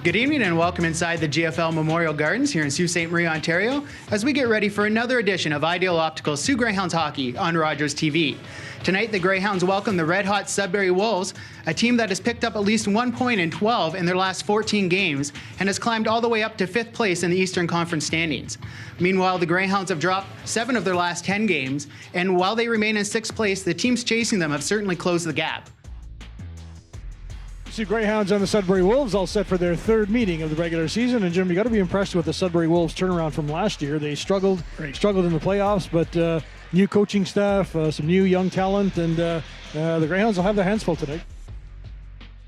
Good evening and welcome inside the GFL Memorial Gardens here in Sault Ste. Marie, Ontario, as we get ready for another edition of Ideal Optical's Soo Greyhounds Hockey on Rogers TV. Tonight, the Greyhounds welcome the red-hot Sudbury Wolves, a team that has picked up at least 1 point in 12 in their last 14 games and has climbed all the way up to 5th place in the Eastern Conference standings. Meanwhile, the Greyhounds have dropped 7 of their last 10 games, and while they remain in 6th place, the teams chasing them have certainly closed the gap. Two Greyhounds and the Sudbury Wolves all set for their third meeting of the regular season. And Jim, you got to be impressed with the Sudbury Wolves turnaround from last year. They struggled in the playoffs, but new coaching staff, some new young talent, and the Greyhounds will have their hands full tonight.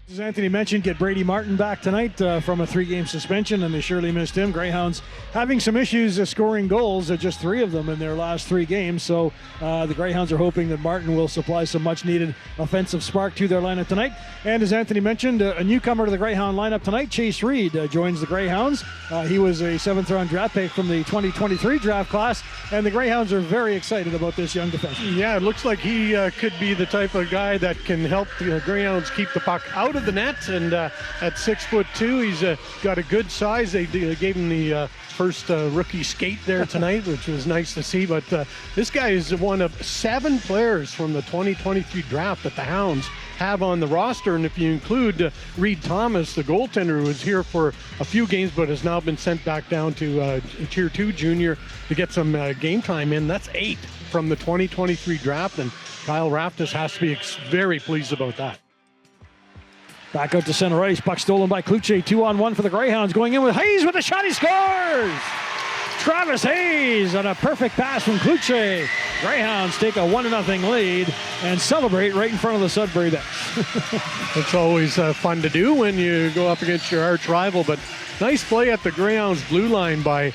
As Anthony mentioned, get Brady Martin back tonight from a 3-game suspension, and they surely missed him. Greyhounds having some issues scoring goals, just 3 of them in their last 3 games. So the Greyhounds are hoping that Martin will supply some much-needed offensive spark to their lineup tonight. And as Anthony mentioned, a newcomer to the Greyhound lineup tonight, Chase Reed, joins the Greyhounds. He was a 7th-round draft pick from the 2023 draft class, and the Greyhounds are very excited about this young defenseman. Yeah, it looks like he could be the type of guy that can help the Greyhounds keep the puck out of the net, and at 6'2", he's got a good size. They gave him the first rookie skate there tonight, which was nice to see. But this guy is one of 7 players from the 2023 draft that the Hounds have on the roster, and if you include Reed Thomas, the goaltender, who was here for a few games but has now been sent back down to Tier 2 junior to get some game time in, that's 8 from the 2023 draft, and Kyle Raftis has to be very pleased about that. Back out to center ice, puck stolen by Kluche, 2-on-1 for the Greyhounds, going in with Hayes with a shot, he scores! Travis Hayes on a perfect pass from Kluche. Greyhounds take a 1-0 lead and celebrate right in front of the Sudbury bench. It's always fun to do when you go up against your arch rival, but nice play at the Greyhounds blue line by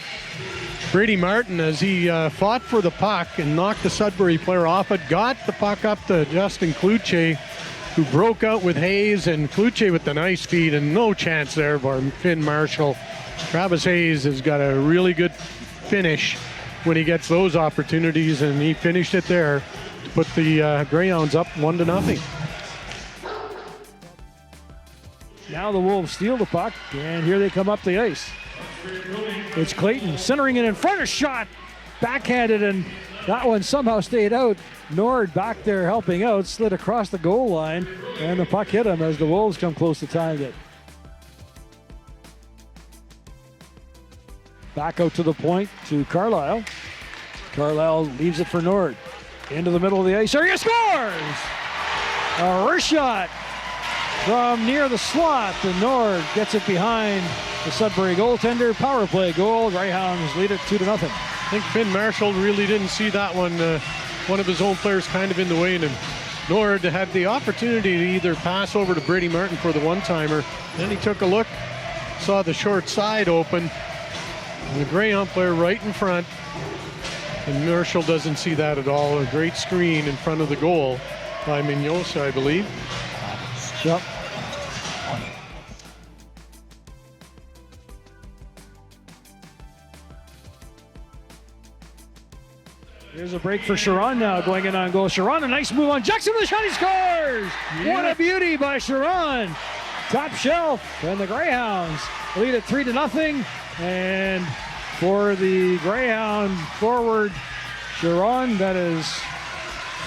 Brady Martin as he fought for the puck and knocked the Sudbury player off it, got the puck up to Justin Kluche, who broke out with Hayes, and Kluche with the nice feed, and no chance there for Finn Marshall. Travis Hayes has got a really good finish when he gets those opportunities, and he finished it there to put the Greyhounds up 1-0. Now the Wolves steal the puck, and here they come up the ice. It's Clayton centering it in front, a shot, backhanded, and that one somehow stayed out. Nord back there helping out, slid across the goal line, and the puck hit him as the Wolves come close to tying it. Back out to the point to Carlisle. Carlisle leaves it for Nord. Into the middle of the ice area, scores! A wrist shot from near the slot, and Nord gets it behind the Sudbury goaltender. Power play goal. Greyhounds lead it 2-0. I think Finn Marshall really didn't see that one. One of his own players kind of in the way, and Nord had the opportunity to either pass over to Brady Martin for the one-timer. Then he took a look, saw the short side open, and the Greyhound player right in front, and Marshall doesn't see that at all. A great screen in front of the goal by Mignosa, I believe. Yep. Here's a break for Sharon now, going in on goal. Sharon, a nice move on Jackson with a shot, he scores! Yeah. What a beauty by Sharon! Top shelf, and the Greyhounds lead it 3-0. And for the Greyhound forward, Sharon, that is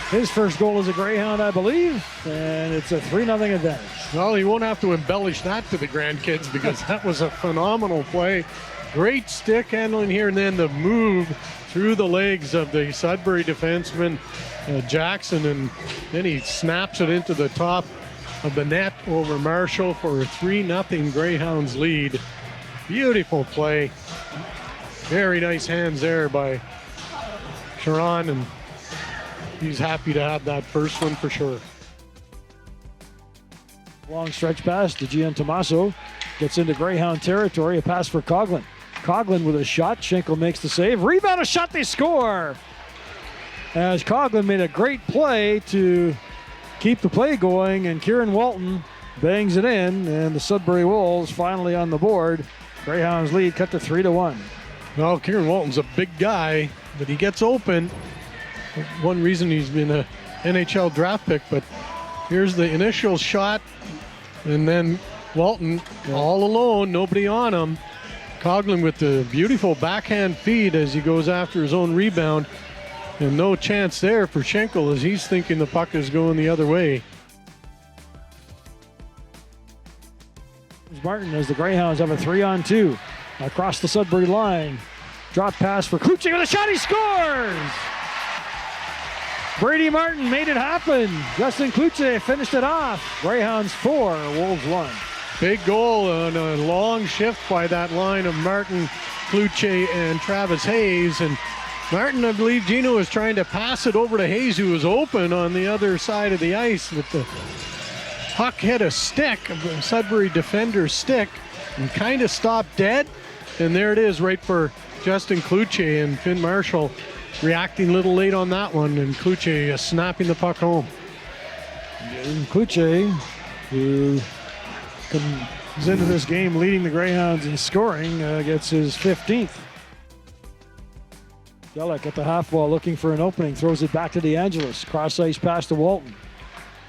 his first goal as a Greyhound, I believe, and it's a 3-0 advantage. Well, he won't have to embellish that to the grandkids because that was a phenomenal play. Great stick handling here, and then the move through the legs of the Sudbury defenseman, Jackson, and then he snaps it into the top of the net over Marshall for a 3-0 Greyhounds lead. Beautiful play. Very nice hands there by Sharon, and he's happy to have that first one for sure. Long stretch pass to Gian Tommaso. Gets into Greyhound territory. A pass for Coughlin. Coughlin with a shot. Schenkel makes the save. Rebound, a shot, they score! As Coughlin made a great play to keep the play going, and Kieran Walton bangs it in, and the Sudbury Wolves finally on the board. Greyhounds lead cut to 3-1. Well, Kieran Walton's a big guy, but he gets open. One reason he's been a NHL draft pick, but here's the initial shot, and then Walton all alone, nobody on him. Coughlin with the beautiful backhand feed as he goes after his own rebound. And no chance there for Schenkel as he's thinking the puck is going the other way. Martin as the Greyhounds have a 3-on-2 across the Sudbury line. Drop pass for Kluche with a shot, he scores! Brady Martin made it happen. Justin Kluche finished it off. Greyhounds 4, Wolves 1. Big goal on a long shift by that line of Martin, Kluche, and Travis Hayes. And Martin, I believe Gino was trying to pass it over to Hayes, who was open on the other side of the ice, with the puck hit a stick, a Sudbury defender's stick, and kind of stopped dead. And there it is right for Justin Kluche, and Finn Marshall reacting a little late on that one, and Kluche snapping the puck home. And Kluche, who comes into this game leading the Greyhounds in scoring, gets his 15th. Delek at the half wall looking for an opening, throws it back to DeAngelis. Cross ice pass to Walton.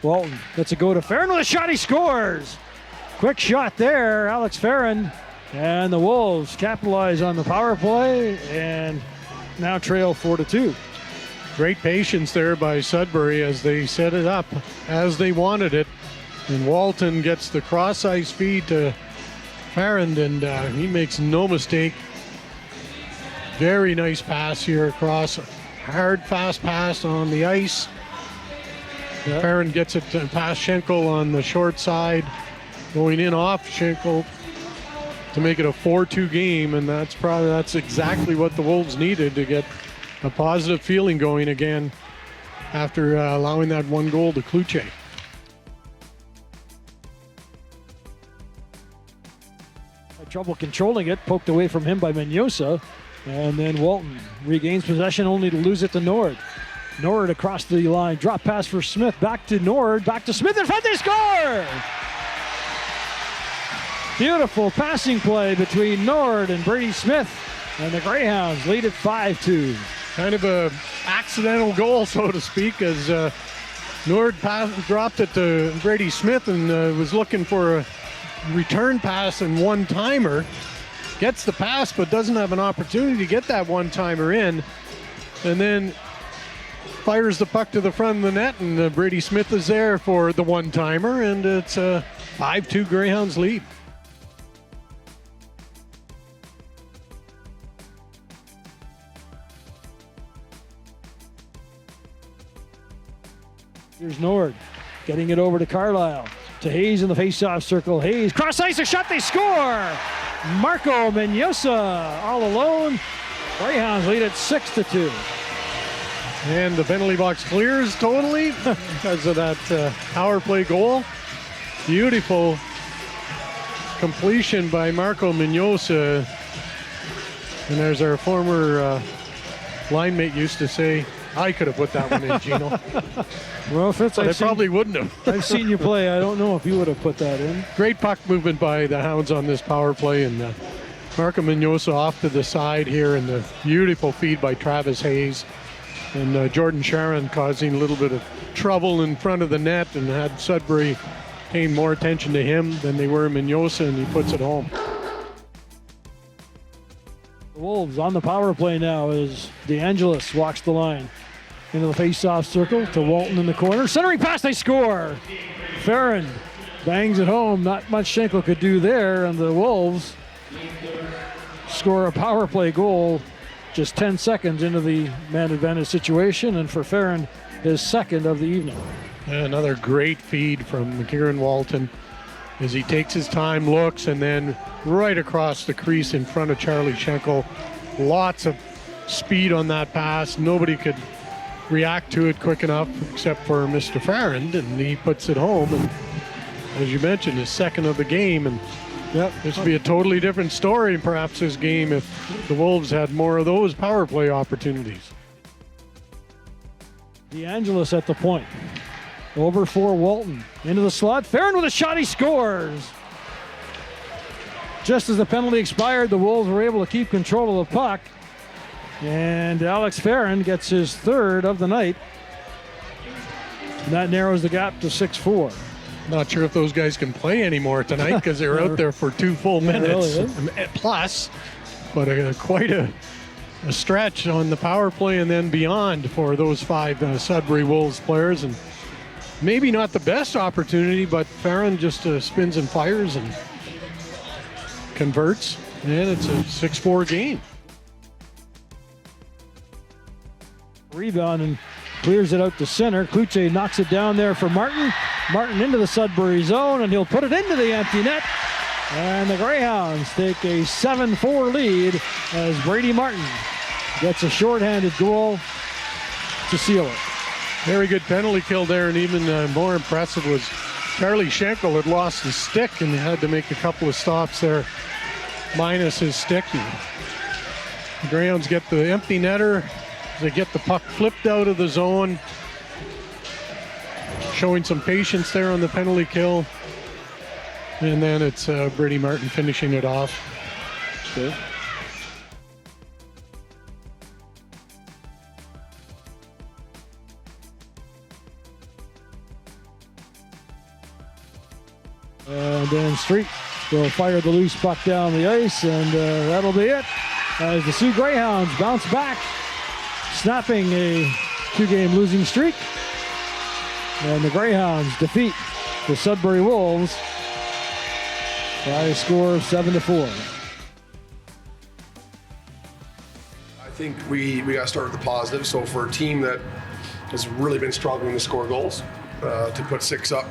Walton lets it go to Farron with a shot, he scores! Quick shot there, Alex Farron. And the Wolves capitalize on the power play and now trail 4-2. Great patience there by Sudbury as they set it up as they wanted it. And Walton gets the cross ice feed to Farron, and he makes no mistake. Very nice pass here across. Hard, fast pass on the ice. Yep. Farron gets it past Schenkel on the short side. Going in off Schenkel to make it a 4-2 game, and that's exactly what the Wolves needed to get a positive feeling going again after allowing that one goal to Kluche. Had trouble controlling it, poked away from him by Menyosa, and then Walton regains possession only to lose it to Nord. Nord across the line, drop pass for Smith, back to Nord, back to Smith, in front, they score! Beautiful passing play between Nord and Brady Smith, and the Greyhounds lead it 5-2. Kind of a accidental goal, so to speak, as Nord dropped it to Brady Smith and was looking for a return pass and one-timer. Gets the pass, but doesn't have an opportunity to get that one-timer in, and then fires the puck to the front of the net, and Brady Smith is there for the one-timer, and it's a 5-2 Greyhounds lead. Here's Nord getting it over to Carlisle. To Hayes in the face-off circle. Hayes, cross ice, a shot, they score! Marco Menyosa all alone. Greyhounds lead it 6-2. And the penalty box clears totally because of that power play goal. Beautiful completion by Marco Menyosa. And there's our former line mate used to say, I could have put that one in, Gino. Well, Fitz, I probably wouldn't have. I've seen you play. I don't know if you would have put that in. Great puck movement by the Hounds on this power play, and Marco Menyosa off to the side here, and the beautiful feed by Travis Hayes. And Jordan Sharon causing a little bit of trouble in front of the net, and had Sudbury paying more attention to him than they were Menyosa, and he puts it home. The Wolves on the power play now as DeAngelis walks the line into the face-off circle to Walton in the corner. Centering pass, they score! Farron bangs it home. Not much Schenkel could do there, and the Wolves score a power play goal just 10 seconds into the man advantage situation, and for Farron, his second of the evening. Another great feed from Kieran Walton as he takes his time, looks, and then right across the crease in front of Charlie Schenkel. Lots of speed on that pass. Nobody could react to it quick enough except for Mr. Farron, and he puts it home. And as you mentioned, his second of the game, and this would be a totally different story perhaps this game if the Wolves had more of those power play opportunities. DeAngelis at the point. Over for Walton. Into the slot. Farron with a shot. He scores. Just as the penalty expired, the Wolves were able to keep control of the puck. And Alex Farron gets his third of the night. And that narrows the gap to 6-4. Not sure if those guys can play anymore tonight because they were out there for 2 full minutes plus, but quite a stretch on the power play and then beyond for those 5 Sudbury Wolves players. And maybe not the best opportunity, but Farron just spins and fires and converts, and it's a 6-4 game. Rebound and clears it out to center. Kluche knocks it down there for Martin. Martin into the Sudbury zone, and he'll put it into the empty net. And the Greyhounds take a 7-4 lead as Brady Martin gets a shorthanded goal to seal it. Very good penalty kill there, and even more impressive was Charlie Schenkel had lost his stick and had to make a couple of stops there, minus his stick. The Greyhounds get the empty netter. They get the puck flipped out of the zone, showing some patience there on the penalty kill. And then it's Brady Martin finishing it off. Good. And then Street will fire the loose puck down the ice, and that'll be it as the Sioux Greyhounds bounce back, snapping a 2-game losing streak. And the Greyhounds defeat the Sudbury Wolves by a score of 7-4. I think we got to start with the positive. So for a team that has really been struggling to score goals, to put 6 up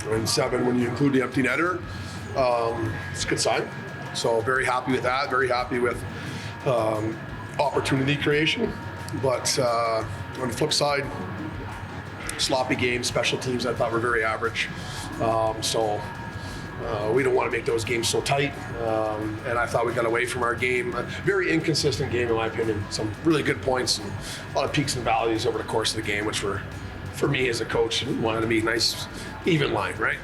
and 7 when you include the empty netter, it's a good sign. So very happy with that. Very happy with opportunity creation. But on the flip side, sloppy games, special teams I thought were very average. We don't want to make those games so tight. And I thought we got away from our game. A very inconsistent game in my opinion. Some really good points and a lot of peaks and valleys over the course of the game, which were, for me as a coach, wanted to be a nice, even line, right?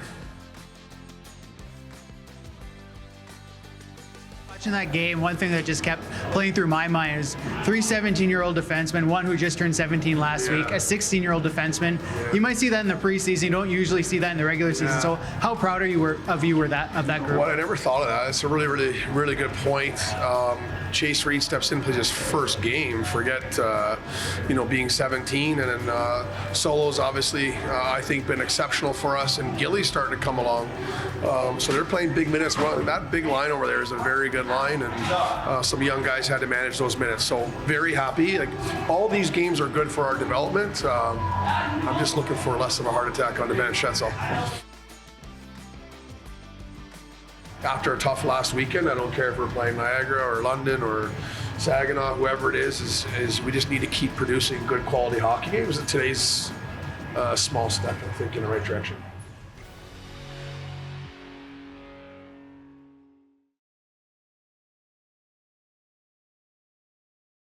Watching that game, one thing that just kept playing through my mind is 3 17-year-old defensemen, one who just turned 17 last week, a 16-year-old defenseman. You might see that in the preseason. You don't usually see that in the regular season. So how proud are you of that group? Well, I never thought of that. It's a really, really, really good point. Chase Reed steps in, plays his first game. Forget, being 17, and then Solo's obviously, I think, been exceptional for us, and Gilly's starting to come along. So they're playing big minutes. Well, that big line over there is a very good line, and some young guys had to manage those minutes. So very happy. Like, all these games are good for our development. I'm just looking for less of a heart attack on the bench. That's all. After a tough last weekend, I don't care if we're playing Niagara or London or Saginaw, whoever it is we just need to keep producing good quality hockey games. And today's small step, I think, in the right direction.